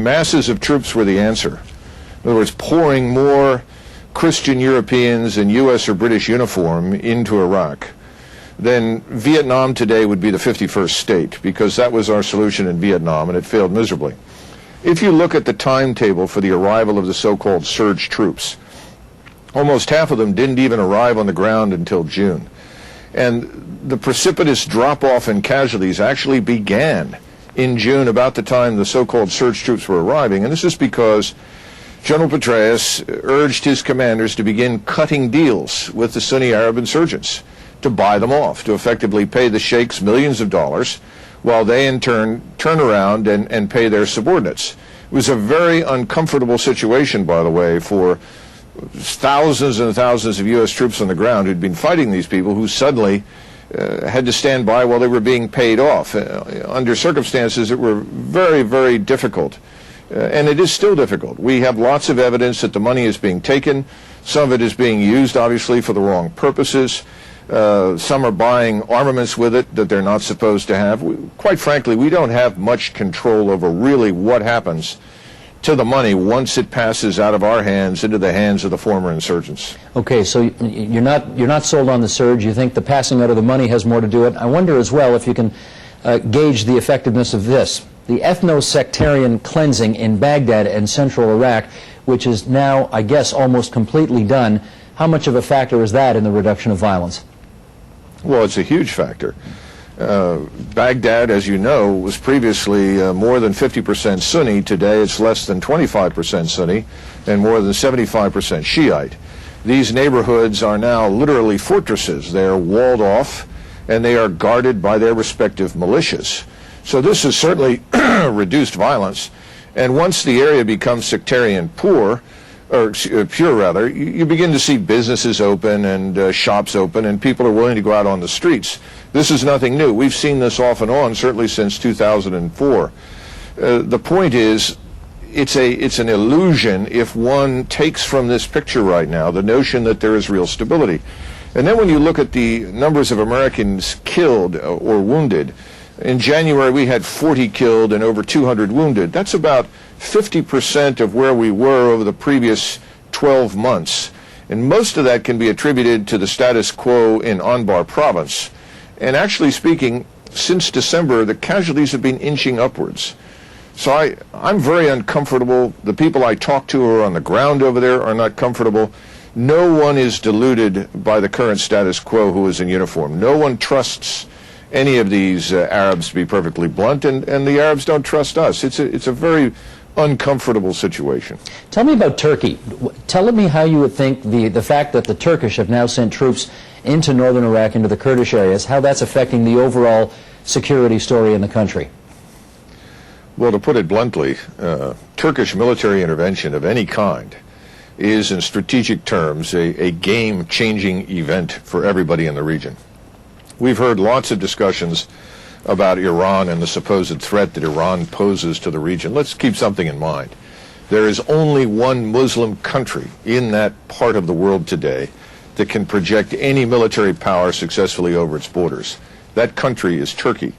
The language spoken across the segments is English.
Masses of troops were the answer. In other words, pouring more Christian Europeans in U.S. or British uniform into Iraq, then Vietnam today would be the 51st state, because that was our solution in Vietnam, and it failed miserably. If you look at the timetable for the arrival of the so-called surge troops, almost half of them didn't even arrive on the ground until June. And the precipitous drop-off in casualties actually began in June, about the time the so-called surge troops were arriving. And this is because General Petraeus urged his commanders to begin cutting deals with the Sunni Arab insurgents, to buy them off, to effectively pay the sheikhs millions of dollars, while they in turn turn around and pay their subordinates. It was a very uncomfortable situation, by the way, for thousands and thousands of U.S. troops on the ground who'd been fighting these people, who suddenly had to stand by while they were being paid off under circumstances that were very, very difficult. And it is still difficult. We have lots of evidence that the money is being taken. Some of it is being used, obviously, for the wrong purposes. Some are buying armaments with it that they're not supposed to have. Quite frankly, we don't have much control over really what happens to the money once it passes out of our hands into the hands of the former insurgents. Okay, so you're not sold on the surge. You think the passing out of the money has more to do with it. I wonder as well if you can gauge the effectiveness of this. The ethno-sectarian cleansing in Baghdad and central Iraq, which is now, I guess, almost completely done. How much of a factor is that in the reduction of violence? Well, it's a huge factor. Baghdad, as you know, was previously more than 50% Sunni. Today it's less than 25% Sunni and more than 75% Shiite. These neighborhoods are now literally fortresses. They are walled off and they are guarded by their respective militias. So this has certainly reduced violence. And once the area becomes sectarian pure, rather, you begin to see businesses open and shops open, and people are willing to go out on the streets. This is nothing new. We've seen this off and on, certainly since 2004. The point is, it's an illusion if one takes from this picture right now the notion that there is real stability. And then when you look at the numbers of Americans killed or wounded, in January we had 40 killed and over 200 wounded. That's about 50% of where we were over the previous 12 months. And most of that can be attributed to the status quo in Anbar province. And actually speaking, since December, the casualties have been inching upwards. So I'm very uncomfortable. The people I talk to who are on the ground over there are not comfortable. No one is deluded by the current status quo who is in uniform. No one trusts any of these Arabs, to be perfectly blunt, and the Arabs don't trust us. It's a very uncomfortable situation. Tell me about Turkey. Tell me how you would think the fact that the Turkish have now sent troops into northern Iraq, into the Kurdish areas, how that's affecting the overall security story in the country. Well, to put it bluntly, Turkish military intervention of any kind is, in strategic terms, a game-changing event for everybody in the region. We've heard lots of discussions about Iran and the supposed threat that Iran poses to the region. Let's keep something in mind. There is only one Muslim country in that part of the world today that can project any military power successfully over its borders. That country is Turkey.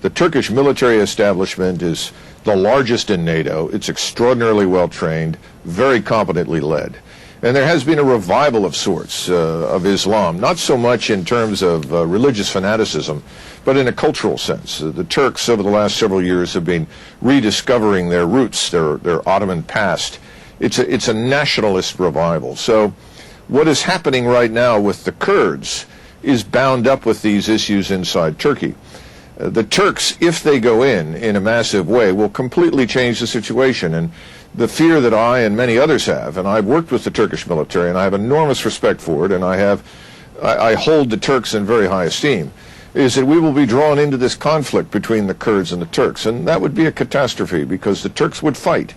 The Turkish military establishment is the largest in NATO. It's extraordinarily well trained, very competently led. And there has been a revival of sorts of Islam, not so much in terms of religious fanaticism, but in a cultural sense. The Turks over the last several years have been rediscovering their roots, their Ottoman past. It's a nationalist revival. So what is happening right now with the Kurds is bound up with these issues inside Turkey. The Turks, if they go in a massive way, will completely change the situation. And the fear that I and many others have, and I've worked with the Turkish military, and I have enormous respect for it, and I hold the Turks in very high esteem, is that we will be drawn into this conflict between the Kurds and the Turks. And that would be a catastrophe, because the Turks would fight.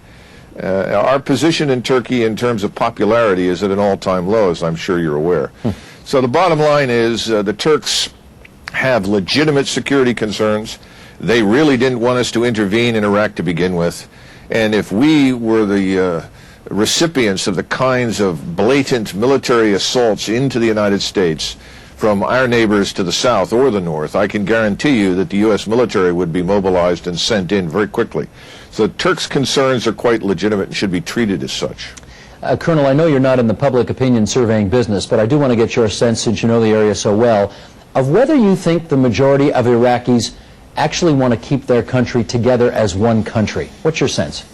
Our position in Turkey in terms of popularity is at an all-time low, as I'm sure you're aware. So the bottom line is the Turks have legitimate security concerns. They really didn't want us to intervene in Iraq to begin with. And if we were the recipients of the kinds of blatant military assaults into the United States from our neighbors to the south or the north, I can guarantee you that the U.S. military would be mobilized and sent in very quickly. So Turks' concerns are quite legitimate and should be treated as such. Colonel, I know you're not in the public opinion surveying business, but I do want to get your sense, since you know the area so well, of whether you think the majority of Iraqis actually want to keep their country together as one country. What's your sense?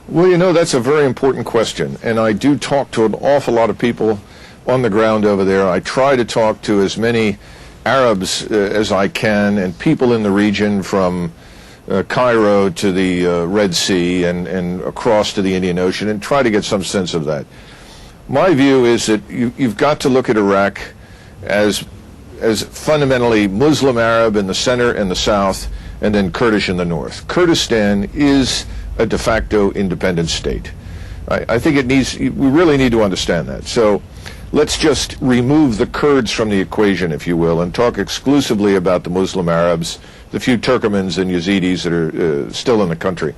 Well, you know, that's a very important question, and I do talk to an awful lot of people on the ground over there. I try to talk to as many Arabs as I can, and people in the region from Cairo to the Red Sea and across to the Indian Ocean, and try to get some sense of that. My view is that you've got to look at Iraq as fundamentally Muslim Arab in the center and the south, and then Kurdish in the north. Kurdistan is a de facto independent state. I think we really need to understand that. So let's just remove the Kurds from the equation, if you will, and talk exclusively about the Muslim Arabs, the few Turkmens and Yazidis that are still in the country.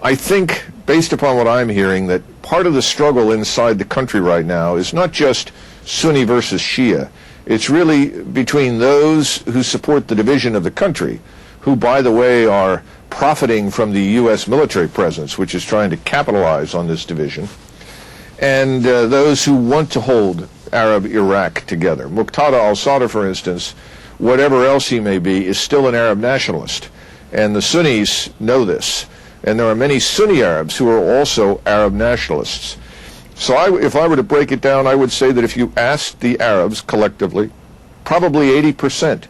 I think, based upon what I'm hearing, that part of the struggle inside the country right now is not just Sunni versus Shia. It's really between those who support the division of the country, who, by the way, are profiting from the U.S. military presence, which is trying to capitalize on this division, and those who want to hold Arab Iraq together. Muqtada al-Sadr, for instance, whatever else he may be, is still an Arab nationalist, and the Sunnis know this, and there are many Sunni Arabs who are also Arab nationalists. So if I were to break it down, I would say that if you asked the Arabs collectively, probably 80%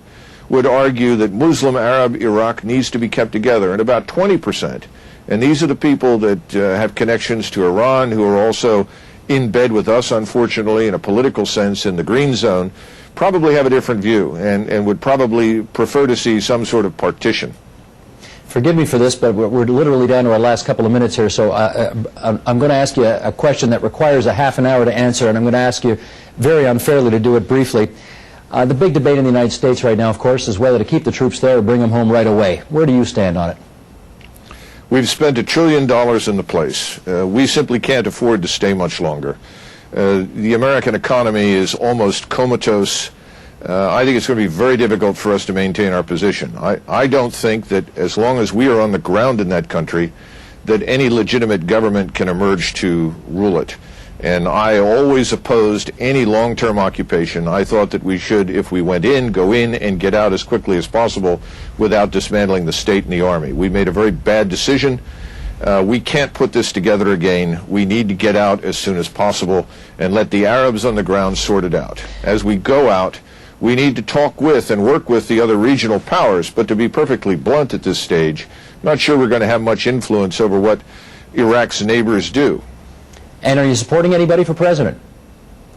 would argue that Muslim Arab Iraq needs to be kept together, and about 20%, and these are the people that have connections to Iran, who are also in bed with us, unfortunately, in a political sense, in the green zone, probably have a different view and would probably prefer to see some sort of partition. Forgive me for this, but we're literally down to our last couple of minutes here, so I'm going to ask you a question that requires a half an hour to answer, and I'm going to ask you very unfairly to do it briefly. The big debate in the United States right now, of course, is whether to keep the troops there or bring them home right away. Where do you stand on it? We've spent $1 trillion in the place. We simply can't afford to stay much longer. The American economy is almost comatose. I think it's going to be very difficult for us to maintain our position. I don't think that as long as we are on the ground in that country, that any legitimate government can emerge to rule it. And I always opposed any long-term occupation. I thought that we should, if we went in, go in and get out as quickly as possible without dismantling the state and the army. We made a very bad decision. We can't put this together again. We need to get out as soon as possible and let the Arabs on the ground sort it out. As we go out, we need to talk with and work with the other regional powers, but to be perfectly blunt at this stage, I'm not sure we're going to have much influence over what Iraq's neighbors do. And are you supporting anybody for president?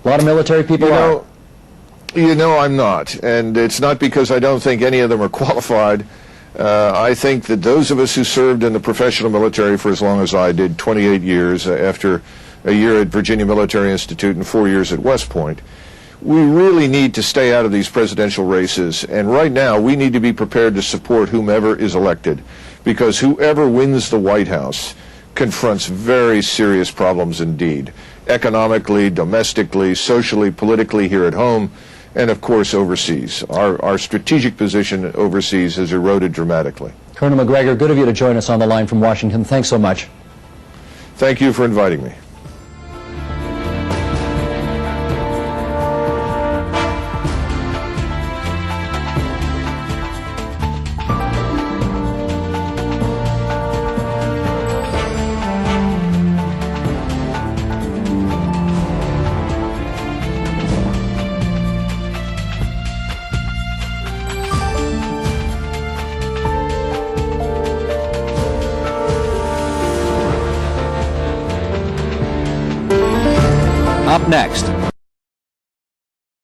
A lot of military people are. You know, I'm not. And it's not because I don't think any of them are qualified. I think that those of us who served in the professional military for as long as I did, 28 years after a year at Virginia Military Institute and 4 years at West Point, we really need to stay out of these presidential races. And right now, we need to be prepared to support whomever is elected, because whoever wins the White House confronts very serious problems indeed, economically, domestically, socially, politically here at home, and of course overseas. Our strategic position overseas has eroded dramatically. Colonel Macgregor, good of you to join us on the line from Washington. Thanks so much. Thank you for inviting me. Up next,